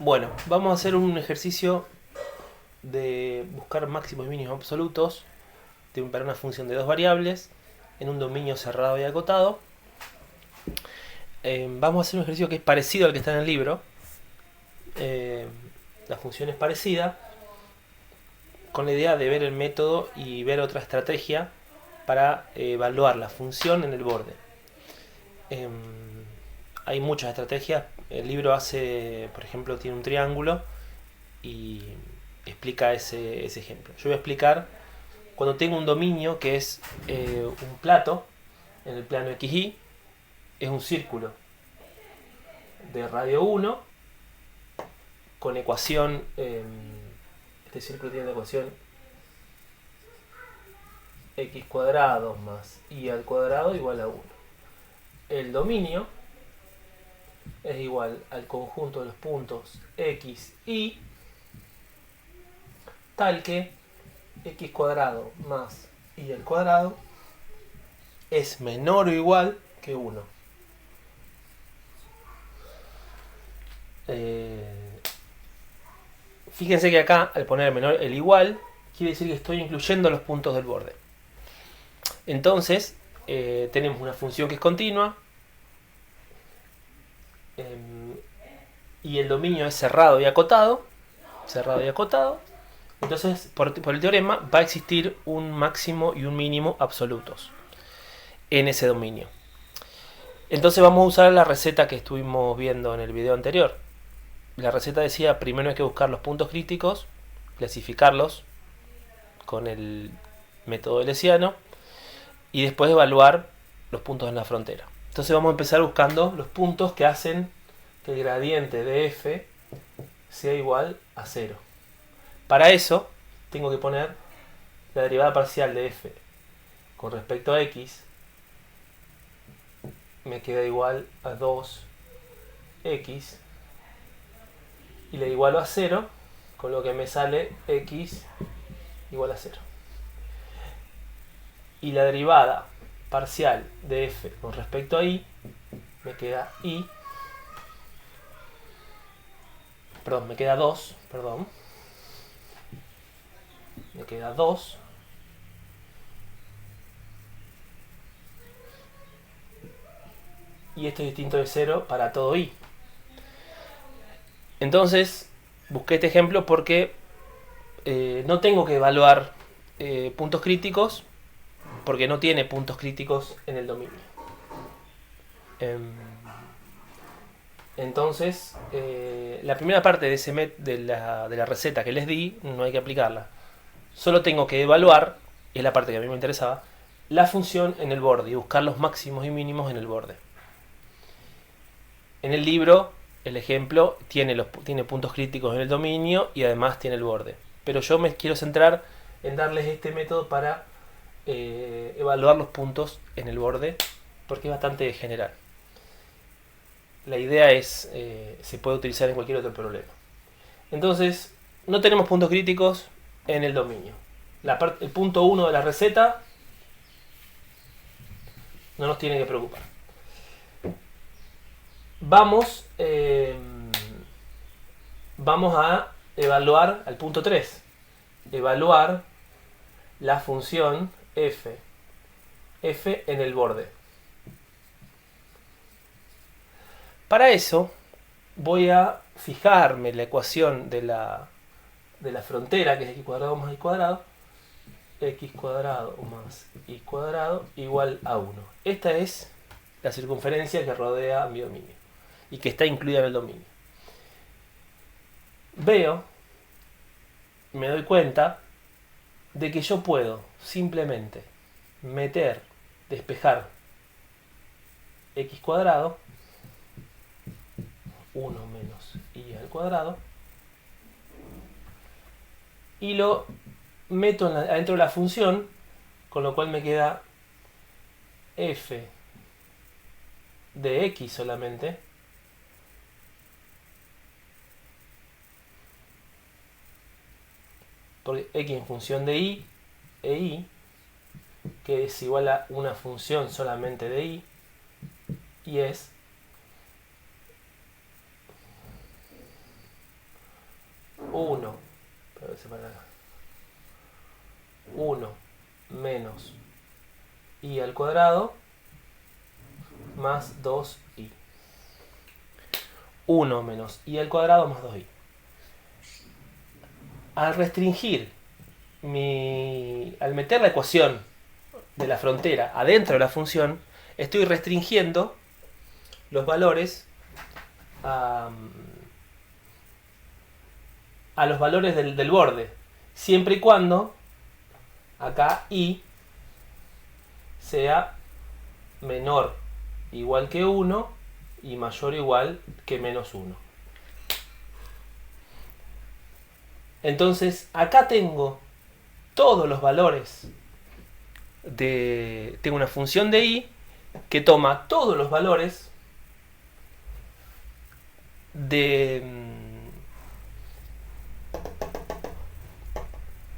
Bueno, vamos a hacer un ejercicio de buscar máximos y mínimos absolutos para una función de dos variables en un dominio cerrado y acotado. Vamos a hacer un ejercicio que es parecido al que está en el libro. Eh, la función es parecida, con la idea de ver el método y ver otra estrategia para evaluar la función en el borde. Eh, Hay muchas estrategias. El libro hace, por ejemplo, tiene un triángulo y explica ese ejemplo. Yo voy a explicar cuando tengo un dominio que es un plato en el plano XY, es un círculo de radio 1 con ecuación, este círculo tiene la ecuación x cuadrado más y al cuadrado igual a 1. El dominio es igual al conjunto de los puntos x, y tal que x cuadrado más y al cuadrado es menor o igual que 1. Fíjense que acá, al poner el menor, el igual, quiere decir que estoy incluyendo los puntos del borde. Entonces, tenemos una función que es continua, y el dominio es cerrado y acotado. Cerrado y acotado. Entonces, por el teorema, va a existir un máximo y un mínimo absolutos en ese dominio. Entonces vamos a usar la receta que estuvimos viendo en el video anterior. La receta decía, primero hay que buscar los puntos críticos, clasificarlos con el método Lesiano y después evaluar los puntos en la frontera. Entonces vamos a empezar buscando los puntos que hacen que el gradiente de f sea igual a 0. Para eso tengo que poner la derivada parcial de f con respecto a x, me queda igual a 2x, y le igualo a 0, con lo que me sale x igual a 0. Y la derivada parcial de f con respecto a y, me queda y, perdón, me queda 2, me queda 2, y esto es distinto de 0 para todo y. Entonces, busqué este ejemplo porque no tengo que evaluar puntos críticos, porque no tiene puntos críticos en el dominio. Entonces, la primera parte de la receta que les di no hay que aplicarla. Solo tengo que evaluar, es la parte que a mí me interesaba, la función en el borde y buscar los máximos y mínimos en el borde. En el libro, el ejemplo tiene puntos críticos en el dominio y además tiene el borde. Pero yo me quiero centrar en darles este método para evaluar los puntos en el borde, porque es bastante general. La idea es, se puede utilizar en cualquier otro problema. Entonces, no tenemos puntos críticos en el dominio. El punto 1 de la receta no nos tiene que preocupar. Vamos a evaluar al punto 3. Evaluar la función f en el borde. Para eso voy a fijarme la ecuación de la frontera, que es x cuadrado más y cuadrado. X cuadrado más y cuadrado igual a 1. Esta es la circunferencia que rodea mi dominio y que está incluida en el dominio. Me doy cuenta de que yo puedo simplemente despejar x cuadrado, 1 menos y al cuadrado, y lo meto adentro de la función, con lo cual me queda f de x solamente porque x en función de y e y, que es igual a una función solamente de y es 1, 1 menos i al cuadrado más 2i. 1 menos i al cuadrado más 2i. Al restringir al meter la ecuación de la frontera adentro de la función, estoy restringiendo los valores a los valores del borde, siempre y cuando acá i sea menor o igual que 1 y mayor o igual que menos 1. Entonces acá tengo todos los valores tengo una función de i que toma todos los valores de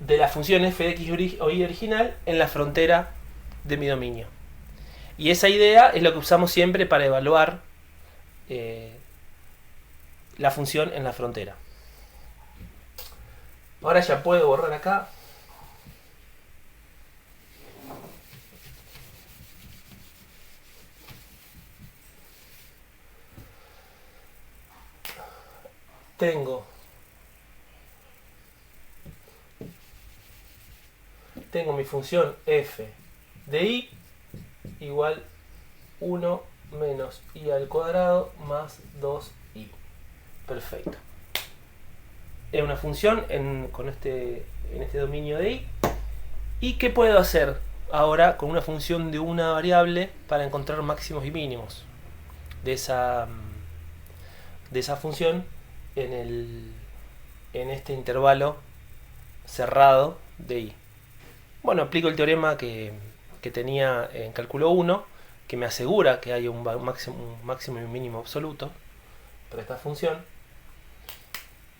la función f de x o y original en la frontera de mi dominio. Y esa idea es lo que usamos siempre para evaluar la función en la frontera. Ahora ya puedo borrar acá. Tengo mi función f de i igual 1 menos i al cuadrado más 2i. Perfecto. Es una función en este dominio de i. ¿Y qué puedo hacer ahora con una función de una variable para encontrar máximos y mínimos de esa función en este intervalo cerrado de i? Bueno, aplico el teorema que tenía en cálculo 1, que me asegura que hay un máximo y un mínimo absoluto para esta función,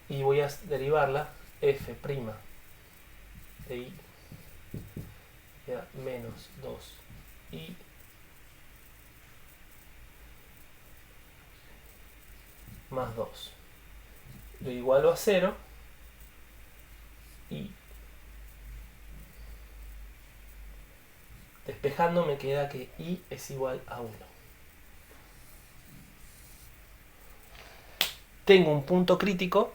y voy a derivarla f' de i menos 2i más 2. Lo igualo a 0 y despejando me queda que i es igual a 1. Tengo un punto crítico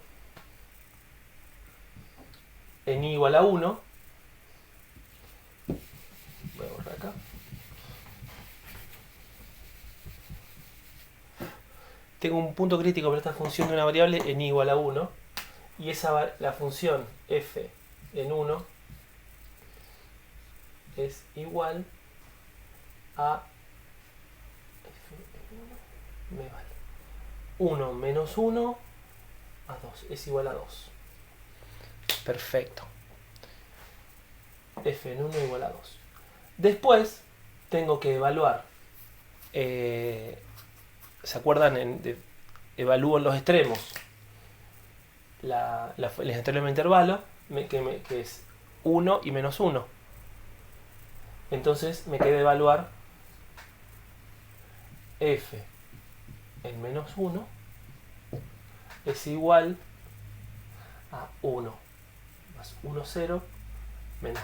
en i igual a 1. Voy a borrar acá. Tengo un punto crítico para esta función de una variable en i igual a 1. Y la función f en 1 es igual a f en 1 me vale 1 menos 1 a 2, es igual a 2. Perfecto. F en 1 igual a 2. Después tengo que evaluar. ¿Se acuerdan? Evalúo en los extremos el extremo de intervalo, que es 1 y menos 1. Entonces me queda evaluar f en menos 1 es igual a 1 más 1, 0 menos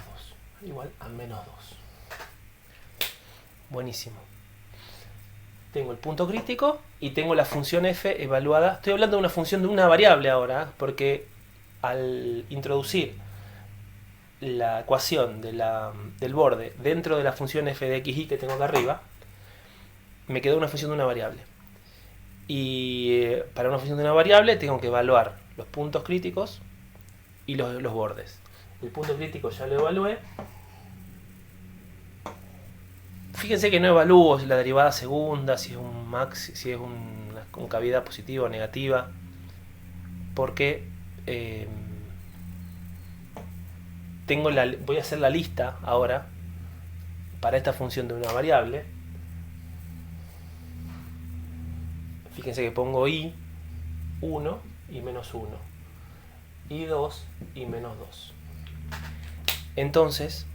2 igual a menos 2. Buenísimo. Tengo el punto crítico y tengo la función f evaluada. Estoy hablando de una función de una variable ahora, porque al introducir la ecuación del borde dentro de la función f de x y que tengo acá arriba, me quedó una función de una variable. Y para una función de una variable tengo que evaluar los puntos críticos y los bordes. El punto crítico ya lo evalué. Fíjense que no evalúo la derivada segunda, si es una concavidad positiva o negativa, porque voy a hacer la lista ahora para esta función de una variable. Fíjense que pongo i 1 y menos 1, i 2 y menos 2. Entonces,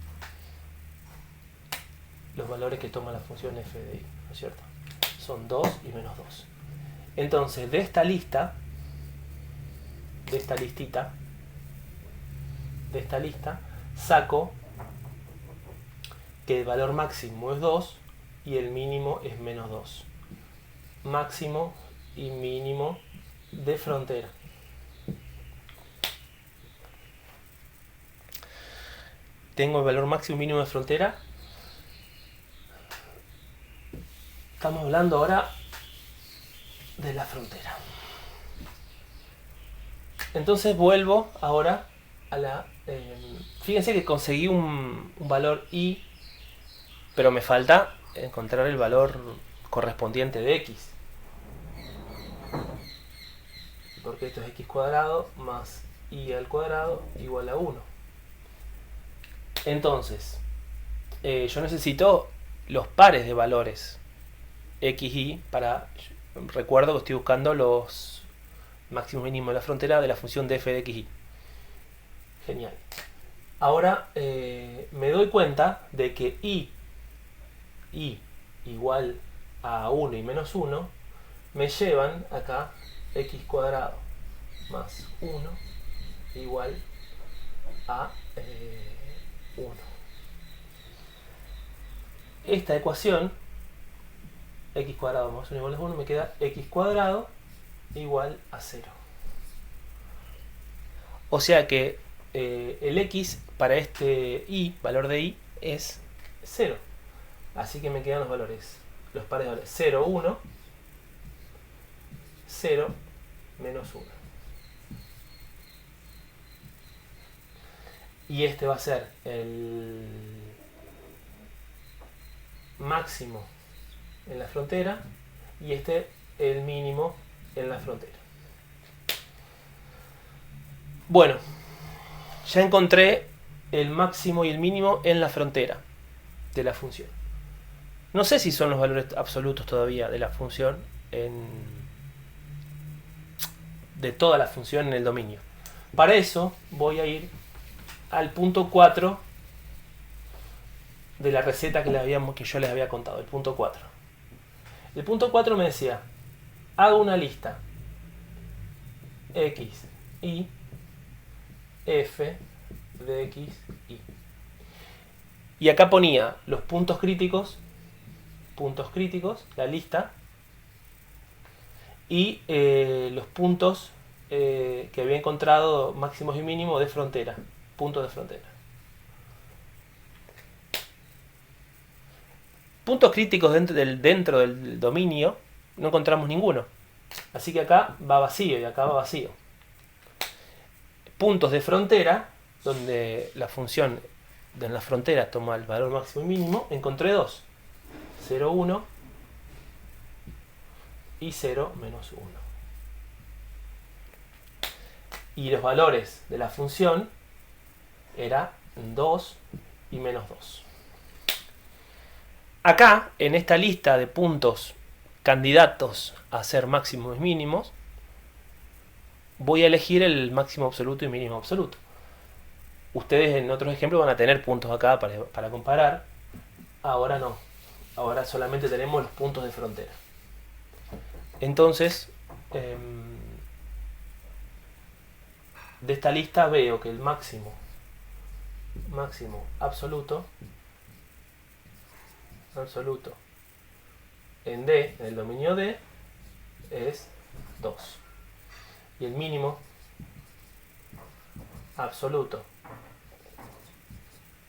los valores que toma la función f de i, ¿no es cierto? Son 2 y menos 2. Entonces, de esta listita, de esta lista, saco que el valor máximo es 2 y el mínimo es menos 2. Máximo y mínimo de frontera. Tengo el valor máximo y mínimo de frontera. Estamos hablando ahora de la frontera. Entonces vuelvo ahora a la... fíjense que conseguí un valor y, pero me falta encontrar el valor correspondiente de x. Porque esto es x cuadrado más y al cuadrado igual a 1. Entonces, yo necesito los pares de valores x y para... Recuerdo que estoy buscando los máximos mínimos de la frontera de la función de f de x y. Genial. Ahora me doy cuenta de que y igual a 1 y menos 1 me llevan acá x cuadrado más 1 igual a 1. Esta ecuación, x cuadrado más 1 igual a 1, me queda x cuadrado igual a 0. O sea que el x para este y, valor de y, es 0. Así que me quedan los valores, los pares de valores 0, 1, 0, menos 1. Y este va a ser el máximo en la frontera y este el mínimo en la frontera. Bueno, ya encontré el máximo y el mínimo en la frontera de la función. No sé si son los valores absolutos todavía de la función de toda la función en el dominio. Para eso voy a ir al punto 4 de la receta que yo les había contado, el punto 4. El punto 4 me decía, hago una lista x, y, f de x, y. Y acá ponía los puntos críticos, la lista, y los puntos que había encontrado máximos y mínimos de frontera, puntos de frontera. Puntos críticos dentro del dominio no encontramos ninguno. Así que acá va vacío y acá va vacío. Puntos de frontera, donde la función de la frontera toma el valor máximo y mínimo, encontré dos. 0, 1 y 0, menos 1. Y los valores de la función era 2 y menos 2. Acá, en esta lista de puntos candidatos a ser máximos y mínimos, voy a elegir el máximo absoluto y mínimo absoluto. Ustedes en otros ejemplos van a tener puntos acá para comparar. Ahora no. Ahora solamente tenemos los puntos de frontera. Entonces, de esta lista veo que el máximo absoluto en D, en el dominio D, es 2. Y el mínimo absoluto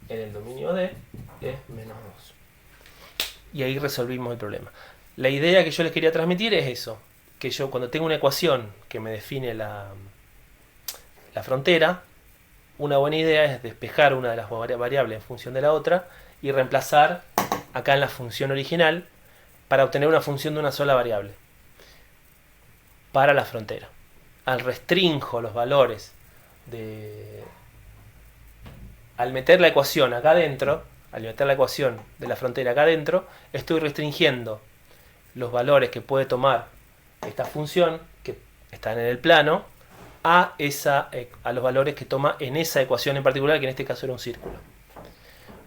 en el dominio D es menos 2. Y ahí resolvimos el problema. La idea que yo les quería transmitir es eso, que yo cuando tengo una ecuación que me define la frontera, una buena idea es despejar una de las variables en función de la otra y reemplazar acá en la función original para obtener una función de una sola variable para la frontera. Al restringo los valores al meter la ecuación acá adentro, al meter la ecuación de la frontera acá adentro, estoy restringiendo los valores que puede tomar esta función que están en el plano a los valores que toma en esa ecuación en particular, que en este caso era un círculo.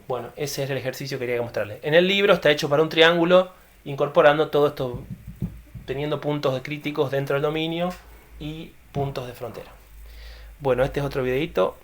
Bueno, ese es el ejercicio que quería mostrarles. En el libro está hecho para un triángulo, incorporando todo esto, teniendo puntos críticos dentro del dominio y puntos de frontera. Bueno, este es otro videito.